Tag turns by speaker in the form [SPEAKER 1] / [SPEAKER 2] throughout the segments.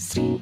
[SPEAKER 1] Hi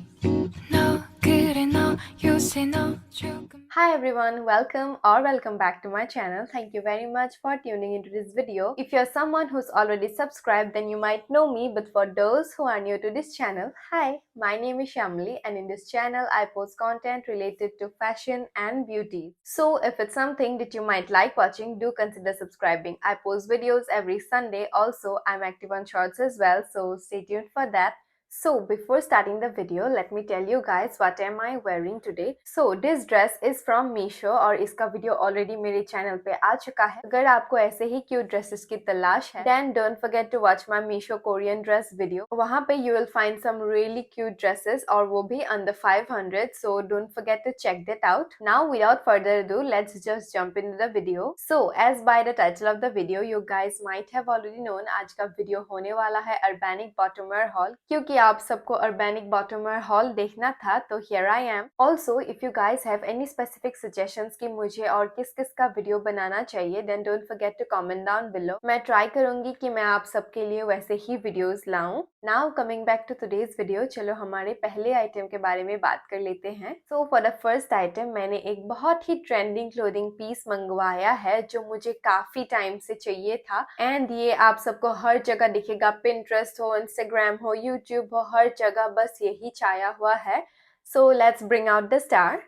[SPEAKER 1] everyone, welcome back to my channel. Thank you very much for tuning into this video. If you're someone who's already subscribed, then you might know me, but for those who are new to this channel, hi, my name is Shamli, and in this channel I post content related to fashion and beauty. So if it's something that you might like watching, do consider subscribing. I post videos every Sunday. Also, I'm active on shorts as well, so stay tuned for that. So before starting the video, let me tell you guys what am I wearing today. So this dress is from Meesho और इसका video already मेरे channel पे आ चुका है. अगर आपको ऐसे ही cute dresses की तलाश है, then don't forget to watch my Meesho Korean dress video. वहाँ पे you will find some really cute dresses और वो भी under 500. So don't forget to check that out. Now without further ado, let's just jump into the video. So as by the title of the video, you guys might have already known आज का video होने वाला है Urbanic Bottom Wear haul. क्योंकि आप सबको Urbanic Bottom Wear haul देखना था, तो here I am. Also, if you guys have any specific suggestions कि मुझे और किस किस का वीडियो बनाना चाहिए, then don't forget to comment down below. मैं ट्राई करूंगी कि मैं आप सबके लिए वैसे ही वीडियोस लाऊं. Now coming back to today's video, चलो हमारे पहले आइटम के बारे में बात कर लेते हैं. So for the first item, मैंने एक बहुत ही ट्रेंडिंग क्लोथिंग पीस मंगवाया है जो मुझे काफी टाइम से चाहिए था, एंड ये आप सबको हर जगह दिखेगा. Pinterest हो, Instagram हो, YouTube हो, हर जगह बस यही छाया हुआ है. So let's bring out the star.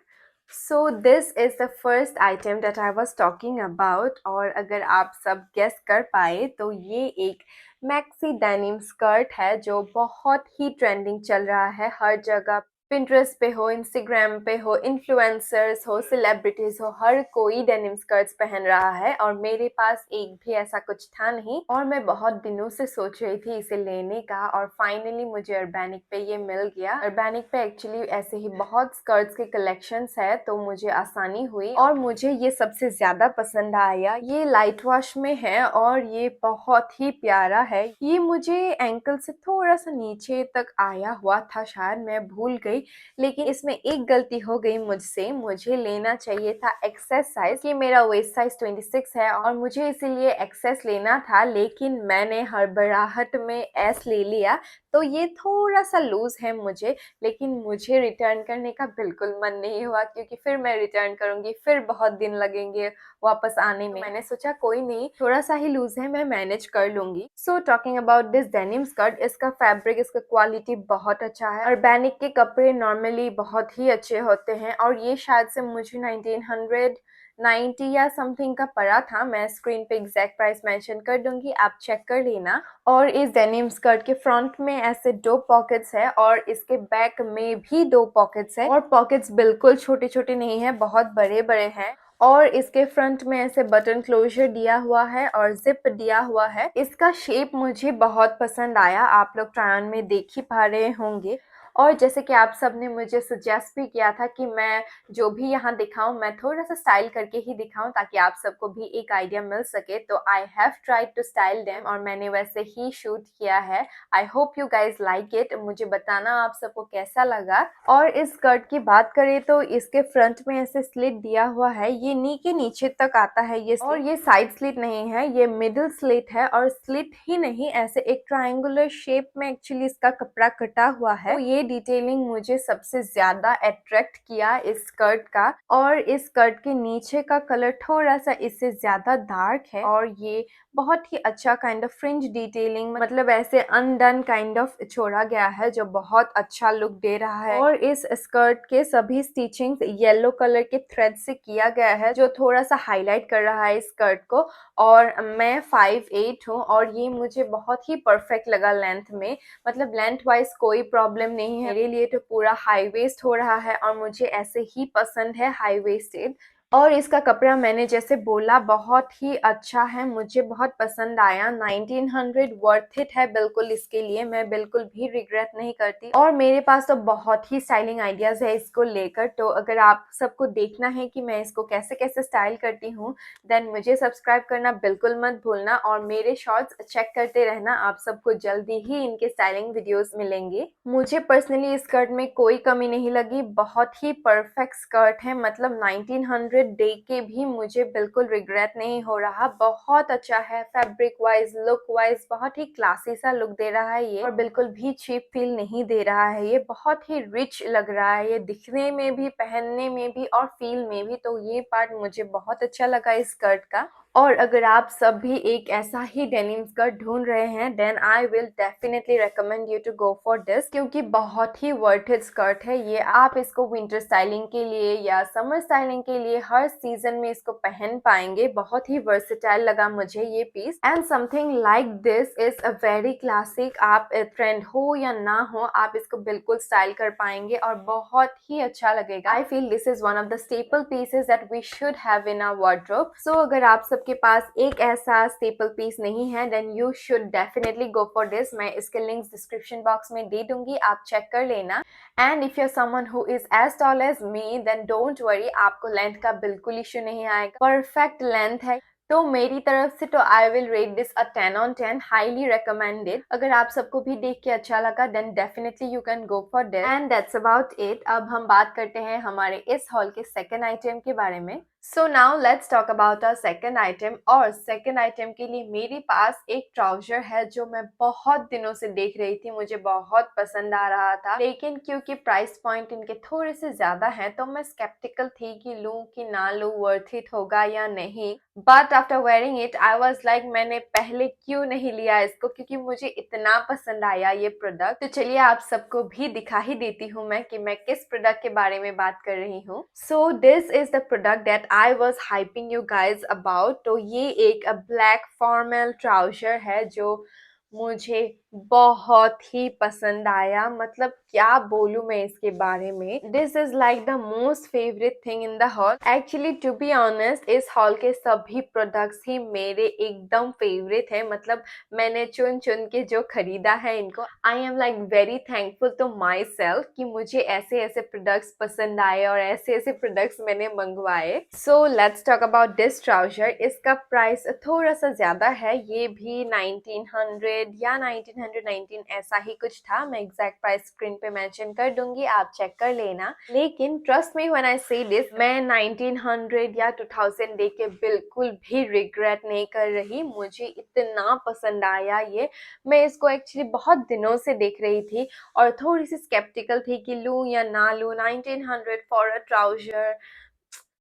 [SPEAKER 1] So this is the first item that I was talking about. और अगर आप सब गेस कर पाए तो ये एक मैक्सी डेनिम स्कर्ट है जो बहुत ही ट्रेंडिंग चल रहा है हर जगह. Pinterest पे हो, Instagram पे हो, इन्फ्लुएंसर्स हो, सेलिब्रिटीज हो, हर कोई डेनिम स्कर्ट्स पहन रहा है और मेरे पास एक भी ऐसा कुछ था नहीं और मैं बहुत दिनों से सोच रही थी इसे लेने का और फाइनली मुझे अर्बैनिक पे ये मिल गया. अर्बैनिक पे एक्चुअली ऐसे ही बहुत स्कर्ट्स के कलेक्शंस है तो मुझे आसानी हुई और मुझे ये सबसे ज्यादा पसंद आया. ये लाइट वॉश में है और ये बहुत ही प्यारा है. ये मुझे एंकल से थोड़ा सा नीचे तक आया हुआ था, शायद मैं भूल गई, लेकिन इसमें एक गलती हो गई मुझसे. मुझे लेना चाहिए था एक्सेस साइज कि मेरा वेस्ट साइज 26 है और मुझे इसीलिए एक्सेस लेना था, लेकिन मैंने हड़बड़ाहट में एस ले लिया तो ये थोड़ा सा लूज है मुझे. लेकिन मुझे रिटर्न करने का बिल्कुल मन नहीं हुआ क्योंकि फिर मैं रिटर्न करूंगी, फिर बहुत दिन लगेंगे वापस आने में. मैंने सोचा कोई नहीं, थोड़ा सा ही लूज है, मैं मैनेज कर लूंगी. So talking about this denim skirt, इसका फैब्रिक, इसका क्वालिटी बहुत अच्छा है. अर्बैनिक के कपड़े नॉर्मली बहुत ही अच्छे होते हैं और ये शायद से मुझे 1990 या समथिंग का पड़ा था. मैं स्क्रीन पे एग्जैक्ट प्राइस मेंशन कर दूंगी, आप चेक कर लेना. और इस डेनिम स्कर्ट के फ्रंट में ऐसे 2 पॉकेट्स है और इसके बैक में भी 2 पॉकेट्स है और पॉकेट्स बिल्कुल छोटे छोटे नहीं है, बहुत बड़े बड़े हैं. और इसके फ्रंट में ऐसे बटन क्लोजर दिया हुआ है और जिप दिया हुआ है. इसका शेप मुझे बहुत पसंद आया, आप लोग ट्राई ऑन में देख ही पा रहे होंगे. और जैसे कि आप सब ने मुझे सजेस्ट भी किया था कि मैं जो भी यहाँ दिखाऊं मैं थोड़ा सा स्टाइल करके ही दिखाऊं ताकि आप सबको भी एक आइडिया मिल सके, तो I have tried to style them और मैंने वैसे ही शूट किया है. I hope you guys like it. मुझे बताना आप सबको कैसा लगा. और इस स्कर्ट की बात करें तो इसके फ्रंट में ऐसे स्लिट दिया हुआ है, ये नी के नीचे तक आता है ये, और ये साइड स्लिट नहीं है, ये मिडिल स्लिट है. और स्लिट ही नहीं, ऐसे एक ट्रायंगुलर शेप में एक्चुअली इसका कपड़ा कटा हुआ है. तो ये डिटेलिंग मुझे सबसे ज्यादा अट्रैक्ट किया इस स्कर्ट का. और इस स्कर्ट के नीचे का कलर थोड़ा सा इससे ज्यादा डार्क है और ये बहुत ही अच्छा काइंड ऑफ फ्रिंज डिटेलिंग, मतलब ऐसे अनडन काइंड ऑफ छोड़ा गया है जो बहुत अच्छा लुक दे रहा है. और इस स्कर्ट के सभी स्टिचिंग येलो कलर के थ्रेड से किया गया है जो थोड़ा सा हाईलाइट कर रहा है इस स्कर्ट को. और मैं 5'8" हूँ और ये मुझे बहुत ही परफेक्ट लगा लेंथ में, मतलब लेंथ वाइज कोई प्रॉब्लम नहीं है. मेरे लिए तो पूरा हाई वेस्ट हो रहा है और मुझे ऐसे ही पसंद है हाई वेस्टेड. और इसका कपड़ा मैंने जैसे बोला बहुत ही अच्छा है, मुझे बहुत पसंद आया. 1900 वर्थ इट है बिल्कुल, इसके लिए मैं बिल्कुल भी रिग्रेट नहीं करती. और मेरे पास तो बहुत ही स्टाइलिंग आइडियाज है इसको लेकर, तो अगर आप सबको देखना है कि मैं इसको कैसे कैसे स्टाइल करती हूँ देन मुझे सब्सक्राइब करना बिल्कुल मत भूलना और मेरे शॉर्ट्स चेक करते रहना. आप सबको जल्दी ही इनके स्टाइलिंग वीडियोस मिलेंगे. मुझे पर्सनली इस स्कर्ट में कोई कमी नहीं लगी, बहुत ही परफेक्ट स्कर्ट है. मतलब 1900 देख के भी मुझे बिल्कुल रिग्रेट नहीं हो रहा। बहुत अच्छा है, फैब्रिक वाइज, लुक वाइज बहुत ही क्लासी सा लुक दे रहा है ये, और बिल्कुल भी चीप फील नहीं दे रहा है। ये बहुत ही रिच लग रहा है, ये दिखने में भी, पहनने में भी और फील में भी। तो ये पार्ट मुझे बहुत अच्छा लगा इस स्कर्ट का। और अगर आप सब भी एक ऐसा ही डेनिम स्कर्ट ढूंढ रहे हैं, then I will definitely recommend you to go for this, क्योंकि बहुत ही वर्थ इट स्कर्ट है ये। आप इसको विंटर स्टाइलिंग के लिए या समर स्टाइलिंग के लिए हर सीजन में इसको पहन पाएंगे। बहुत ही वर्सेटाइल लगा मुझे ये piece, and something like this is a very classic. आप ट्रेंड हो या ना हो, आप इसको बिल्कुल स्टाइल कर पाएंगे और बहुत ही अच्छा लगेगा। I feel this is one of the staple pieces that we should have in our wardrobe. So अगर आप सबके पास एक ऐसा स्टेपल पीस नहीं है, then you should definitely go for this. मैं इसके लिंक्स डिस्क्रिप्शन बॉक्स में दे दूंगी, आप चेक कर लेना। And if you are someone who is as tall as me, then don't worry, आपको लेंथ का बिल्कुल इश्यू नहीं आएगा, परफेक्ट लेंथ है। तो मेरी तरफ से तो I will rate this a 10 on 10, highly recommended. अगर आप सबको भी देख के अच्छा लगा, then definitely you can go for this. And that's about it. अब हम बात करते हैं हमारे इस हॉल के सेकंड आइटम के बारे में। So now let's talk about our second item. और सेकंड आइटम के लिए मेरे पास एक ट्राउजर है जो मैं बहुत दिनों से देख रही थी, मुझे बहुत पसंद आ रहा था, लेकिन क्योंकि प्राइस पॉइंट इनके थोड़े से ज्यादा हैं, तो मैं स्केप्टिकल थी कि लूं कि ना लूं, वर्थ इट होगा या नहीं। But after wearing it I was like, मैंने पहले क्यों नहीं लिया इसको, क्योंकि मुझे इतना पसंद आया ये प्रोडक्ट। तो चलिए आप सबको भी दिखा ही देती हूँ मैं कि मैं किस प्रोडक्ट के बारे में बात कर रही हूँ। सो this is the product that I was hyping you guys about. तो ये एक ब्लैक फॉर्मल ट्राउजर है जो मुझे बहुत ही पसंद आया। मतलब क्या बोलूं मैं इसके बारे में, this is like the most favourite thing in the haul. Actually to be honest, इस हॉल के सभी प्रोडक्ट्स ही मेरे एकदम फेवरेट है। मतलब मैंने चुन चुन के जो खरीदा है इनको, I am like very thankful to myself कि मुझे ऐसे ऐसे प्रोडक्ट्स पसंद आए और ऐसे ऐसे प्रोडक्ट्स मैंने मंगवाए। सो let's talk about this trouser. इसका प्राइस थोड़ा सा ज्यादा है, ये भी 1900 या 1919 ऐसा ही कुछ था। मैं एग्जैक्ट प्राइस स्क्रीन पे मेंशन कर दूंगी, आप चेक कर लेना। लेकिन ट्रस्ट मी व्हेन आई से दिस, मैं 1900 या 2000 दे के बिल्कुल भी रिग्रेट नहीं कर रही। मुझे इतना पसंद आया ये। मैं इसको एक्चुअली बहुत दिनों से देख रही थी और थोड़ी सी स्केप्टिकल थी कि लूं या ना लूं। 1900 फॉर अ ट्राउजर,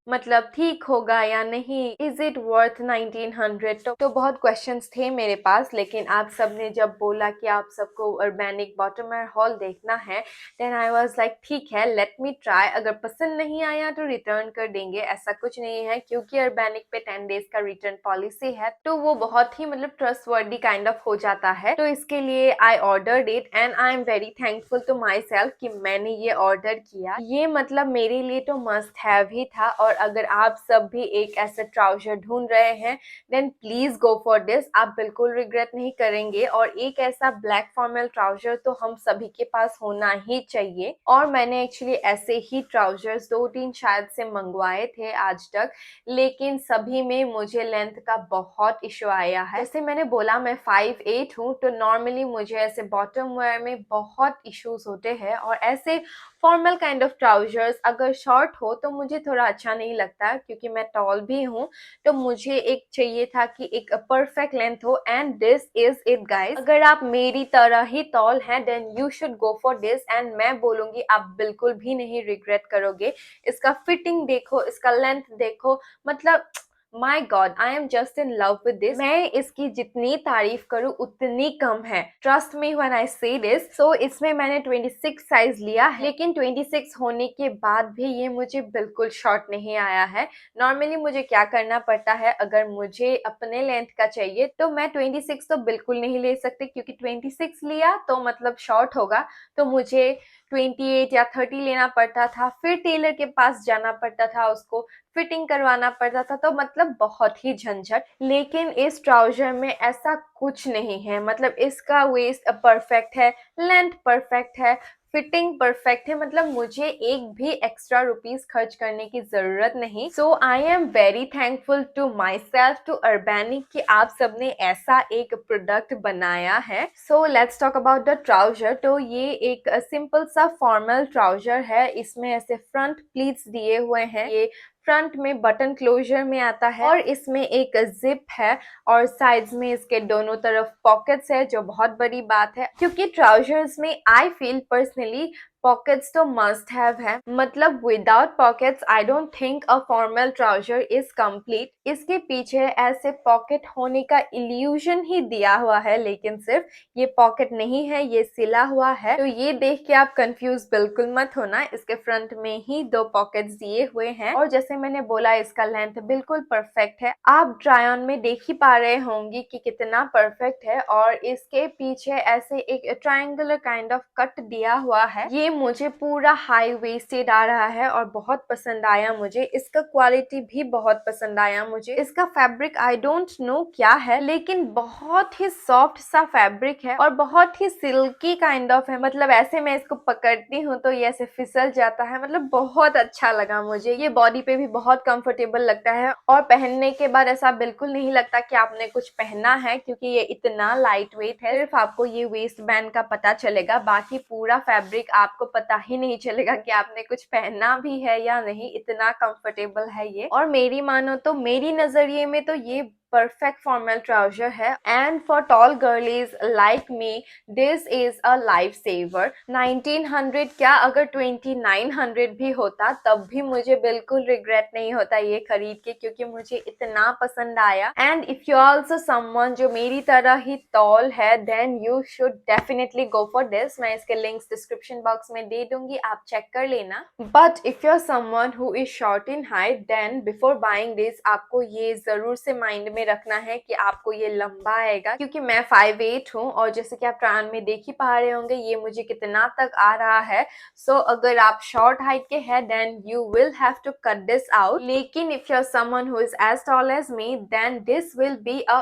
[SPEAKER 1] मतलब ठीक होगा या नहीं, इज इट वर्थ 1900? तो बहुत क्वेश्चंस थे मेरे पास, लेकिन आप सबने जब बोला कि आप सबको अर्बैनिक बॉटम वेयर हॉल देखना है, देन आई वाज लाइक ठीक है, लेट मी ट्राई। अगर पसंद नहीं आया तो रिटर्न कर देंगे, ऐसा कुछ नहीं है, क्योंकि अर्बैनिक पे 10 डेज का रिटर्न पॉलिसी है, तो वो बहुत ही मतलब ट्रस्टवर्दी काइंड ऑफ हो जाता है। तो इसके लिए I ordered it and I am very thankful to myself कि मैंने ये ऑर्डर किया। ये मतलब मेरे लिए तो मस्ट हैव ही था। और अगर आप सब भी एक ऐसा ट्राउजर ढूंढ रहे हैं, then please go for this, आप बिल्कुल रिग्रेट नहीं करेंगे। और एक ऐसा ब्लैक फॉर्मल ट्राउजर तो हम सभी के पास होना ही चाहिए। और मैंने एक्चुअली ऐसे ही ट्राउजर्स 2-3 शायद से मंगवाए थे आज तक, लेकिन सभी में मुझे लेंथ का बहुत इशू आया है। जैसे मैंने बोला मैं 5'8" हूँ, तो नॉर्मली मुझे ऐसे बॉटम वेयर में बहुत इश्यूज होते हैं। और ऐसे फॉर्मल काइंड ऑफ ट्राउजर्स अगर शॉर्ट हो तो मुझे थोड़ा अच्छा नहीं लगता, क्योंकि मैं टॉल भी हूँ। तो मुझे एक चाहिए था कि एक परफेक्ट लेंथ हो, and this is it guys. अगर आप मेरी तरह ही टॉल हैं, then you should go for this. And मैं बोलूंगी आप बिल्कुल भी नहीं रिग्रेट करोगे। इसका फिटिंग देखो, इसका लेंथ देखो, मतलब my god, I am just in love with this. मैं इसकी जितनी तारीफ करूँ उतनी कम है, ट्रस्ट मी व्हेन आई से दिस। सो इसमें मैंने 26 साइज लिया है, लेकिन 26 होने के बाद भी ये मुझे बिल्कुल शॉर्ट नहीं आया है। नॉर्मली मुझे क्या करना पड़ता है, अगर मुझे अपने लेंथ का चाहिए तो मैं 26 तो बिल्कुल नहीं ले सकती, क्योंकि 26 लिया तो मतलब शॉर्ट होगा, तो मुझे 28 या 30 लेना पड़ता था, फिर टेलर के पास जाना पड़ता था, उसको फिटिंग करवाना पड़ता था, तो मतलब बहुत ही झंझट। लेकिन इस ट्राउजर में ऐसा कुछ नहीं है। मतलब इसका वेस्ट परफेक्ट है, लेंथ परफेक्ट है, फिटिंग परफेक्ट है, मतलब मुझे एक भी एक्स्ट्रा रुपीस खर्च करने की जरूरत नहीं। So I am very thankful to myself, to Urbanic, कि आप सबने ऐसा एक प्रोडक्ट बनाया है। So let's talk about the trouser. तो ये एक सिंपल सा फॉर्मल ट्राउजर है, इसमें ऐसे फ्रंट प्लीट्स दिए हुए हैं। ये फ्रंट में बटन क्लोजर में आता है और इसमें एक जिप है और साइड्स में इसके दोनों तरफ पॉकेट्स है, जो बहुत बड़ी बात है क्योंकि ट्राउजर्स में आई फील पर्सनली पॉकेट्स तो मस्ट हैव है। मतलब without pockets I don't think a formal trouser is complete. इसके पीछे ऐसे पॉकेट होने का इल्यूजन ही दिया हुआ है, लेकिन सिर्फ ये पॉकेट नहीं है, ये सिला हुआ है। तो ये देख के आप कंफ्यूज बिल्कुल मत होना, इसके फ्रंट में ही दो पॉकेट्स दिए हुए हैं और जैसे मैंने बोला इसका लेंथ बिल्कुल परफेक्ट है। आप ट्राई ऑन में देख ही पा रहे होंगे कि कितना परफेक्ट है और इसके पीछे ऐसे एक ट्रायंगुलर काइंड ऑफ कट दिया हुआ है। ये मुझे पूरा हाई वेस्टेड आ रहा है और बहुत पसंद आया मुझे। इसका क्वालिटी भी बहुत पसंद आया मुझे। इसका फैब्रिक आई डोंट नो क्या है, लेकिन बहुत ही सॉफ्ट सा फैब्रिक है और बहुत ही सिल्की काइंड ऑफ है। मतलब ऐसे मैं इसको पकड़ती हूँ तो ये ऐसे फिसल जाता है। मतलब बहुत अच्छा लगा मुझे। ये बॉडी पे भी बहुत कंफर्टेबल लगता है और पहनने के बाद ऐसा बिल्कुल नहीं लगता कि आपने कुछ पहना है, क्योंकि ये इतना लाइट वेट है। सिर्फ आपको ये वेस्ट बैंड का पता चलेगा, बाकी पूरा फैब्रिक आपको पता ही नहीं चलेगा कि आपने कुछ पहना भी है या नहीं। इतना कंफर्टेबल है ये। और मेरी मानो तो मेरी नजरिए में तो ये परफेक्ट फॉर्मल ट्राउजर है and for tall girlies like me this is a life saver. 1900 क्या, अगर 2900 भी होता तब भी मुझे बिल्कुल रिग्रेट नहीं होता ये खरीद के, क्योंकि मुझे इतना पसंद आया। And if you also someone जो मेरी तरह ही टॉल है then you should definitely go for this. मैं इसके लिंक्स डिस्क्रिप्शन बॉक्स में दे दूंगी, आप चेक कर लेना। But if you are someone who is short in height then before buying this आपको ये जरूर से माइंड में रखना है कि आपको ये लंबा आएगा, क्योंकि मैं 5'8" हूँ और जैसे कि आप ट्रायल में देख ही पा रहे होंगे ये मुझे कितना तक आ रहा है। सो अगर आप शॉर्ट हाइट के हैं then you will have to cut this out. लेकिन if you are someone who is as tall as me then this will be a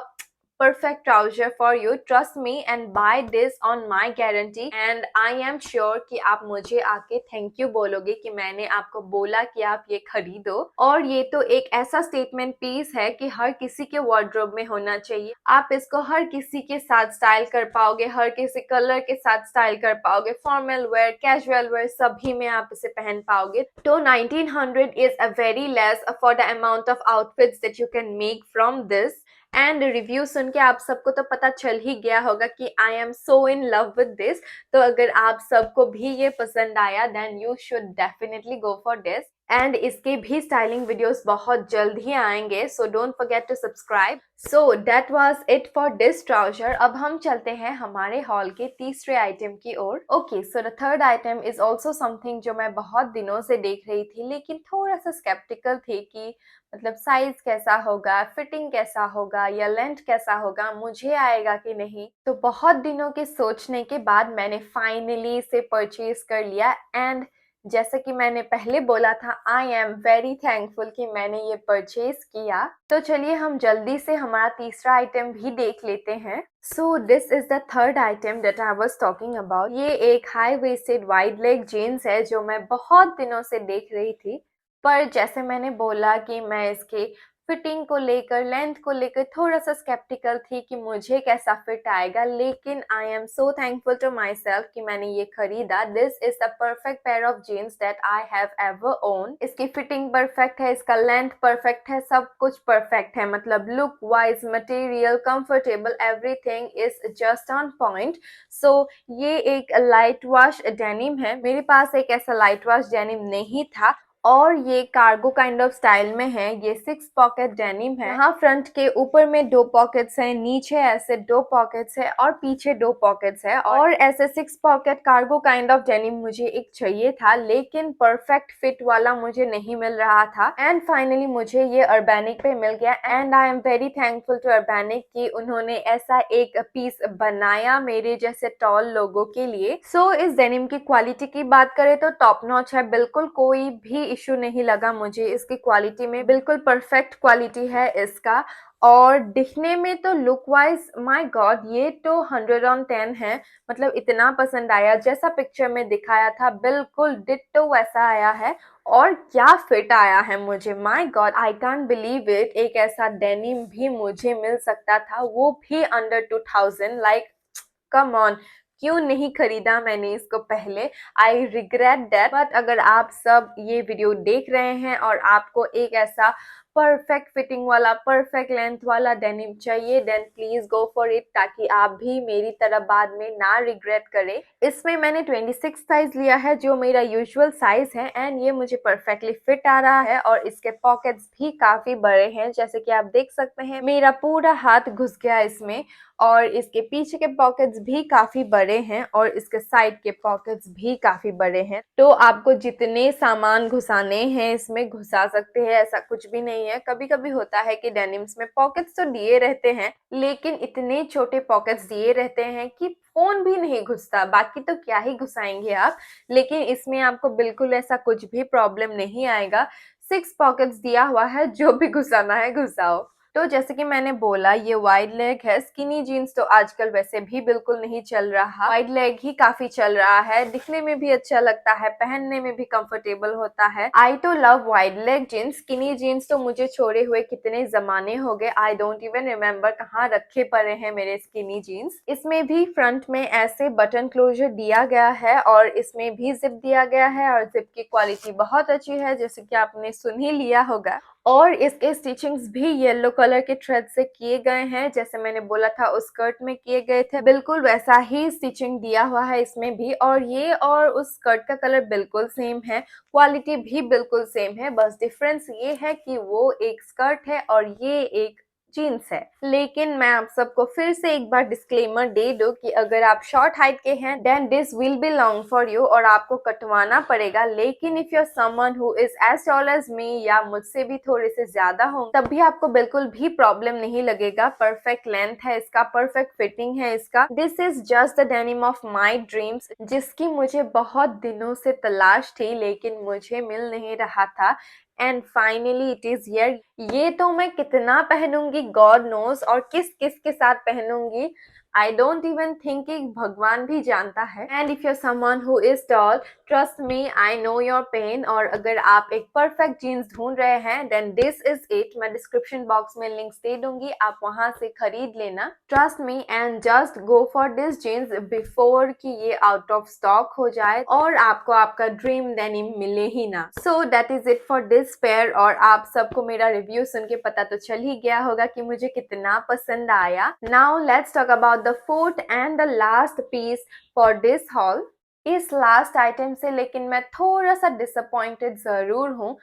[SPEAKER 1] perfect trouser for you, trust me and buy this on my guarantee and I am sure कि आप मुझे आके thank you बोलोगे कि मैंने आपको बोला कि आप ये खरीदो। और ये तो एक ऐसा स्टेटमेंट पीस है कि हर किसी के वार्डरोब में होना चाहिए। आप इसको हर किसी के साथ स्टाइल कर पाओगे, हर किसी कलर के साथ स्टाइल कर पाओगे, फॉर्मल वेयर, कैजुअल वेयर सभी में आप इसे पहन पाओगे। तो 1900 is a very less for the amount of outfits that you can make from this। And review सुन के आप सबको तो पता चल ही गया होगा कि I am so in love with this. तो अगर आप सबको भी ये पसंद आया then you should definitely go for this. And इसके भी स्टाइलिंग वीडियोस बहुत जल्द ही आएंगे, so don't forget to subscribe. So that was it for this trouser. अब हम चलते हैं हमारे हॉल के तीसरे आइटम की ओर। Okay, so the third item is also something जो मैं बहुत दिनों से देख रही थी, लेकिन थोड़ा सा स्केप्टिकल थी कि मतलब साइज कैसा होगा, फिटिंग कैसा होगा या लेंथ कैसा होगा, मुझे आएगा कि नहीं। तो बहुत दिनों के सोचने के बाद मैंने फाइनली इसे परचेज कर लिया एंड जैसा कि मैंने पहले बोला था आई एम वेरी थैंकफुल कि मैंने ये परचेज किया। तो चलिए हम जल्दी से हमारा तीसरा आइटम भी देख लेते हैं। So this is the third item that I was talking about. ये एक high waisted wide leg jeans है जो मैं बहुत दिनों से देख रही थी, पर जैसे मैंने बोला कि मैं इसके फिटिंग को लेकर, लेंथ को लेकर थोड़ा सा स्केप्टिकल थी कि मुझे कैसा फिट आएगा, लेकिन I am so thankful to myself कि मैंने ये खरीदा। This is the perfect pair of jeans that I have ever own. इसकी फिटिंग परफेक्ट है, इसका लेंथ परफेक्ट है, सब कुछ परफेक्ट है। मतलब look wise, material, comfortable, everything is just on point. So ये एक लाइट वॉश डेनिम है। मेरे पास एक ऐसा लाइट वॉश डेनिम नहीं था और ये कार्गो काइंड ऑफ स्टाइल में है। ये 6 पॉकेट डेनिम है। यहाँ फ्रंट के ऊपर में 2 पॉकेट्स हैं, नीचे ऐसे 2 पॉकेट्स है और पीछे 2 पॉकेट्स है। और ऐसे 6 pocket cargo kind of denim मुझे एक चाहिए था, लेकिन परफेक्ट फिट वाला मुझे नहीं मिल रहा था। एंड फाइनली मुझे ये अर्बैनिक पे मिल गया and I am very thankful to Urbanic कि उन्होंने ऐसा एक पीस बनाया मेरे जैसे टॉल लोगों के लिए। सो इस डेनिम की क्वालिटी की बात करें तो टॉप नॉच है, बिल्कुल कोई भी इशू नहीं लगा मुझे इसकी क्वालिटी में। बिल्कुल परफेक्ट क्वालिटी है इसका। और दिखने में तो लुक वाइज माय गॉड ये तो 100 on 10 है। मतलब इतना पसंद आया, जैसा पिक्चर में दिखाया था बिल्कुल डिट्टो वैसा आया है। और क्या फिट आया है मुझे, my God I can't believe it. एक ऐसा डेनिम भी मुझे मिल सकता था, वो भी अंडर 2000। लाइक कम ऑन, क्यों नहीं खरीदा मैंने इसको पहले। I regret that. बट अगर आप सब ये वीडियो देख रहे हैं और आपको एक ऐसा परफेक्ट फिटिंग वाला, परफेक्ट लेंथ वाला डेनिम चाहिए, then please go for it, ताकि आप भी मेरी तरह बाद में ना रिग्रेट करें। इसमें मैंने 26 साइज लिया है, जो मेरा यूजुअल साइज है, एंड ये मुझे परफेक्टली फिट आ रहा है। और इसके पॉकेट्स भी काफी बड़े हैं, जैसे कि आप देख सकते हैं मेरा पूरा हाथ घुस गया इसमें। और इसके पीछे के पॉकेट्स भी काफी बड़े हैं और इसके साइड के पॉकेट्स भी काफी बड़े हैं। तो आपको जितने सामान घुसाने हैं इसमें घुसा सकते हैं, ऐसा कुछ भी नहीं है। कभी कभी होता है कि डेनिम्स में पॉकेट्स तो दिए रहते हैं, लेकिन इतने छोटे पॉकेट्स दिए रहते हैं कि फोन भी नहीं घुसता, बाकी तो क्या ही घुसाएंगे आप। लेकिन इसमें आपको बिल्कुल ऐसा कुछ भी प्रॉब्लम नहीं आएगा। 6 पॉकेट्स दिया हुआ है, जो भी घुसाना है घुसाओ। तो जैसे कि मैंने बोला, ये वाइड लेग है। स्किनी जीन्स तो आजकल वैसे भी बिल्कुल नहीं चल रहा, वाइड लेग ही काफी चल रहा है। दिखने में भी अच्छा लगता है, पहनने में भी कंफर्टेबल होता है। आई तो love wide leg jeans. Skinny jeans तो मुझे छोड़े हुए कितने जमाने हो गए, आई डोंट इवन रिमेम्बर कहाँ रखे पड़े हैं मेरे स्किनी जीन्स। इसमें भी फ्रंट में ऐसे बटन क्लोजर दिया गया है और इसमें भी जिप दिया गया है, और जिप की क्वालिटी बहुत अच्छी है, जैसे कि आपने सुन ही लिया होगा। और इसके स्टिचिंग्स भी येलो कलर के थ्रेड से किए गए हैं, जैसे मैंने बोला था उस स्कर्ट में किए गए थे, बिल्कुल वैसा ही स्टिचिंग दिया हुआ है इसमें भी। और ये और उस स्कर्ट का कलर बिल्कुल सेम है, क्वालिटी भी बिल्कुल सेम है। बस डिफरेंस ये है कि वो एक स्कर्ट है और ये एक जीन्स है। लेकिन मैं आप सबको फिर से एक बार डिस्क्लेमर दे दूं कि अगर आप शॉर्ट हाइट के हैं then this will be long for you और आपको कटवाना पड़ेगा। लेकिन if you are someone who is as tall as me या मुझसे भी थोड़े से ज्यादा हो, तब भी आपको बिल्कुल भी प्रॉब्लम नहीं लगेगा। परफेक्ट लेंथ है इसका, परफेक्ट फिटिंग है इसका। This is just the denim of my dreams, जिसकी मुझे बहुत दिनों से तलाश थी लेकिन मुझे मिल नहीं रहा था। And finally it is here. ये तो मैं कितना पहनूंगी गॉड नोस, और किस किस के साथ पहनूंगी आई डोंट इवन थिंक कि भगवान भी जानता है। And if you are someone who is tall, trust me I know your pain. और अगर आप एक परफेक्ट जीन्स ढूंढ रहे हैं देन दिस इज इट। मैं डिस्क्रिप्शन बॉक्स में लिंक्स दे दूंगी, आप वहां से खरीद लेना। Trust me and just go for this jeans before कि ये आउट ऑफ स्टॉक हो जाए और आपको आपका ड्रीम डेनिम मिले ही ना। So that is it for this pair. और आप सबको मेरा रिव्यू सुन के पता तो चल ही गया होगा कि मुझे कितना पसंद आया। Now let's talk about the fourth and the last piece for this haul. इस लास्ट आइटम से लेकिन मैं थोड़ा सा डिसअपॉइंटेड जरूर हूँ।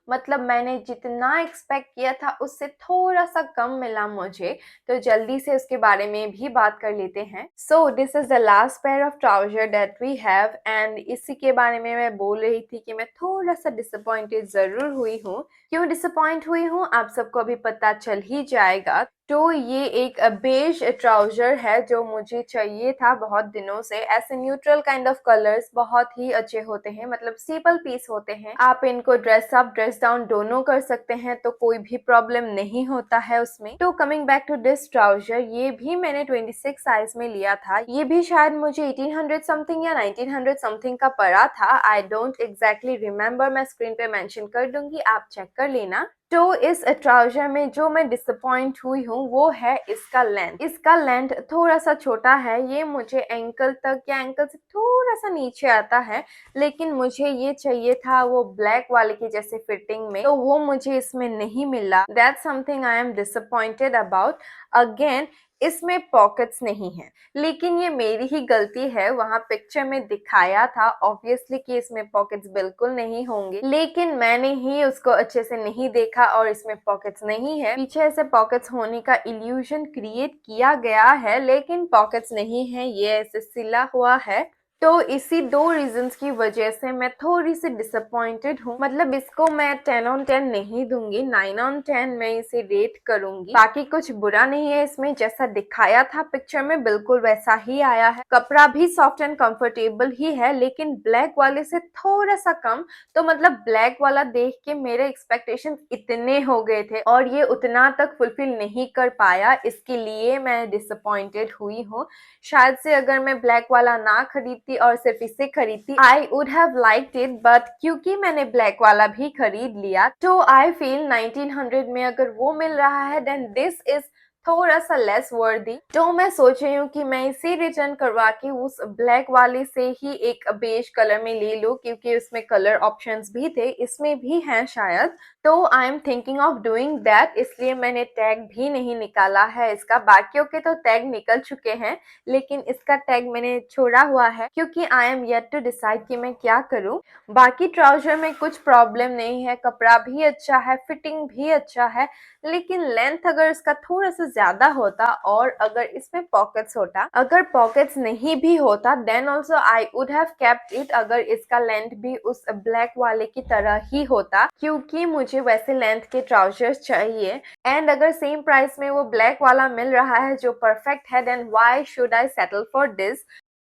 [SPEAKER 1] मतलब मैंने जितना एक्सपेक्ट किया था उससे थोड़ा सा कम मिला मुझे, तो जल्दी से उसके बारे में भी बात कर लेते हैं। So this is the last pair of trouser that we have, and इसी के बारे में मैं बोल रही थी कि मैं थोड़ा सा डिसअपॉइंटेड जरूर हुई हूँ। क्यों डिसअपॉइंट हुई हूँ आप सबको अभी पता चल ही जाएगा। तो ये एक बेज ट्राउजर है जो मुझे चाहिए था बहुत दिनों से। ऐसे न्यूट्रल काइंड ऑफ कलर्स बहुत ही अच्छे होते हैं, मतलब स्टेपल पीस होते हैं। आप इनको ड्रेस अप ड्रेस डाउन दोनों कर सकते हैं, तो कोई भी प्रॉब्लम नहीं होता है उसमें। तो coming back to this trouser, ये भी मैंने 26 साइज में लिया था। ये भी शायद मुझे 1800 समथिंग या 1900 समथिंग का पड़ा था। आई डोंट एग्जैक्टली रिमेम्बर, मैं स्क्रीन पे मेंशन कर दूंगी, आप चेक कर लेना। तो इस ट्राउजर में जो मैं डिसअपॉइंट हुई हूँ वो है इसका लेंथ। इसका लेंथ थोड़ा सा छोटा है, ये मुझे एंकल तक या एंकल से थोड़ा सा नीचे आता है। लेकिन मुझे ये चाहिए था वो ब्लैक वाले की जैसे फिटिंग में, तो वो मुझे इसमें नहीं मिला। That's something I am disappointed about. Again इसमें पॉकेट्स नहीं है, लेकिन ये मेरी ही गलती है। वहां पिक्चर में दिखाया था ऑब्वियसली कि इसमें पॉकेट्स बिल्कुल नहीं होंगे, लेकिन मैंने ही उसको अच्छे से नहीं देखा और इसमें पॉकेट्स नहीं है। पीछे ऐसे पॉकेट्स होने का इल्यूजन क्रिएट किया गया है, लेकिन पॉकेट्स नहीं है, ये ऐसे सिला हुआ है। तो इसी दो रीजंस की वजह से मैं थोड़ी सी डिसअपॉइंटेड हूँ। मतलब इसको मैं 10 on 10 नहीं दूंगी, 9 on 10 मैं इसे रेट करूंगी। बाकी कुछ बुरा नहीं है इसमें, जैसा दिखाया था पिक्चर में बिल्कुल वैसा ही आया है। कपड़ा भी सॉफ्ट एंड कंफर्टेबल ही है, लेकिन ब्लैक वाले से थोड़ा सा कम। तो मतलब ब्लैक वाला देख के मेरे एक्सपेक्टेशंस इतने हो गए थे और ये उतना तक फुलफिल नहीं कर पाया, इसके लिए मैं डिसअपॉइंटेड हुई हूँ। शायद से अगर मैं ब्लैक वाला ना खरीदती और सिर्फ इसे खरीदती, आई would have liked it, but क्योंकि मैंने ब्लैक वाला भी खरीद लिया, तो आई फील 1900 में अगर वो मिल रहा है देन दिस इज थोड़ा सा लेस वर्दी। तो मैं सोच रही हूँ कि मैं इसे रिटर्न करवा के उस ब्लैक वाले से ही एक बेज कलर में ले लूँ, क्योंकि उसमें कलर ऑप्शंस भी थे, इसमें भी हैं शायद। तो I am thinking of doing that, इसलिए मैंने टैग भी नहीं निकाला है इसका। बाकियों के तो टैग निकल चुके हैं, लेकिन इसका टैग मैंने छोड़ा हुआ है क्योंकि I am yet to decide कि मैं क्या करूं। बाकी ट्राउजर में कुछ प्रॉब्लम नहीं है, कपड़ा भी अच्छा है, फिटिंग भी अच्छा है, लेकिन लेंथ अगर इसका थोड़ा सा ज्यादा होता और अगर इसमें पॉकेट्स होता, अगर पॉकेट्स नहीं भी होता then also I would have kept it, अगर इसका लेंथ भी उस ब्लैक वाले की तरह ही होता, क्योंकि मुझे वैसे लेंथ के ट्राउजर्स चाहिए। एंड अगर सेम प्राइस में वो ब्लैक वाला मिल रहा है जो परफेक्ट है, then why should I settle for this.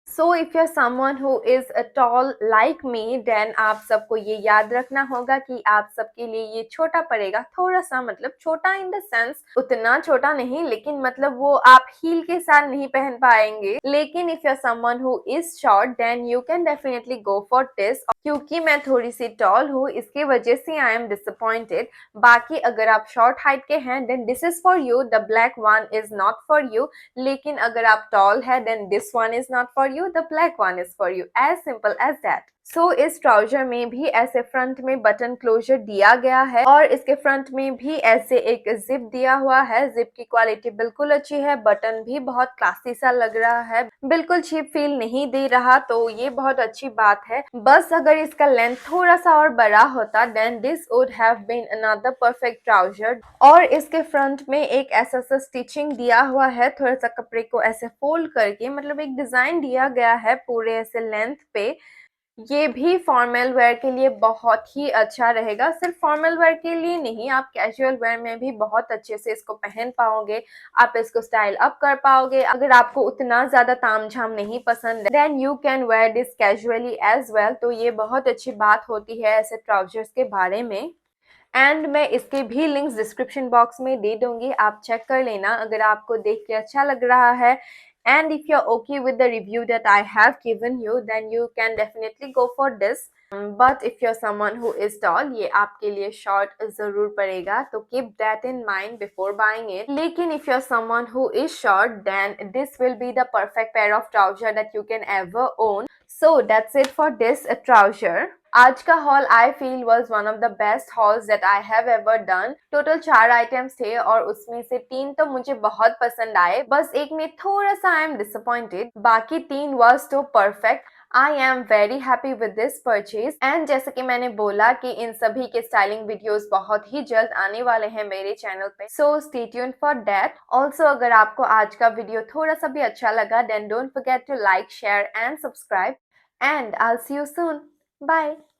[SPEAKER 1] So if you are someone who is tall like me, then आप सबको ये याद रखना होगा कि आप सबके लिए ये छोटा पड़ेगा थोड़ा सा, मतलब छोटा इन द सेंस उतना छोटा नहीं, लेकिन मतलब वो आप हील के साथ नहीं पहन पाएंगे। लेकिन if you are someone who is short, then you can definitely go for this. क्योंकि मैं थोड़ी सी टॉल हूँ, इसकी वजह से आई एम डिसअपॉइंटेड। बाकी अगर आप शॉर्ट हाइट के हैं, then this is for you, the black one is not for you. लेकिन अगर आप टॉल है, then this one is not for you, the black one is for you, as simple as that. So इस trouser में भी ऐसे front में button closure दिया गया है और इसके फ्रंट में भी ऐसे एक जिप दिया हुआ है। जिप की क्वालिटी बिल्कुल अच्छी है, बटन भी बहुत क्लासी सा लग रहा है, बिल्कुल चीप फील नहीं दे रहा, तो ये बहुत अच्छी बात है। बस अगर इसका लेंथ थोड़ा सा और बड़ा होता, then this would have been another perfect trouser. और इसके फ्रंट में एक ऐसा सा स्टिचिंग दिया हुआ है, थोड़ा सा कपड़े को ऐसे फोल्ड करके, मतलब एक डिजाइन दिया गया है पूरे ऐसे लेंथ पे। ये भी फॉर्मल वेयर के लिए बहुत ही अच्छा रहेगा, सिर्फ फॉर्मल वेयर के लिए नहीं, आप कैजुअल वेयर में भी बहुत अच्छे से इसको पहन पाओगे, आप इसको स्टाइल अप कर पाओगे। अगर आपको उतना ज्यादा तामझाम नहीं पसंद, then you can wear this casually as well. तो ये बहुत अच्छी बात होती है ऐसे ट्राउजर्स के बारे में। एंड मैं इसके भी लिंक्स डिस्क्रिप्शन बॉक्स में दे दूंगी, आप चेक कर लेना अगर आपको देख के अच्छा लग रहा है। And if you are okay with the review that I have given you, then you can definitely go for this. But if you are someone who is tall, ये आपके लिए शॉर्ट जरूर पड़ेगा, तो keep that in mind before buying it. लेकिन if you are someone who is short, then this will be the perfect pair of trouser that you can ever own. So that's it for this trouser. आज का hall I feel was one of the best halls that I have ever done. Total 4 items थे और उसमें से 3 तो मुझे बहुत पसंद आए, बस एक में थोड़ा सा आई एम डिसअपॉइंटेड, बाकी 3 वॉज तो perfect. I am very happy with this purchase. And जैसे कि मैंने बोला कि इन सभी के स्टाइलिंग वीडियोस बहुत ही जल्द आने वाले हैं मेरे चैनल पे, so stay tuned for that. Also अगर आपको आज का वीडियो थोड़ा सा भी अच्छा लगा, then don't forget to like, share and subscribe, and I will see you soon. Bye.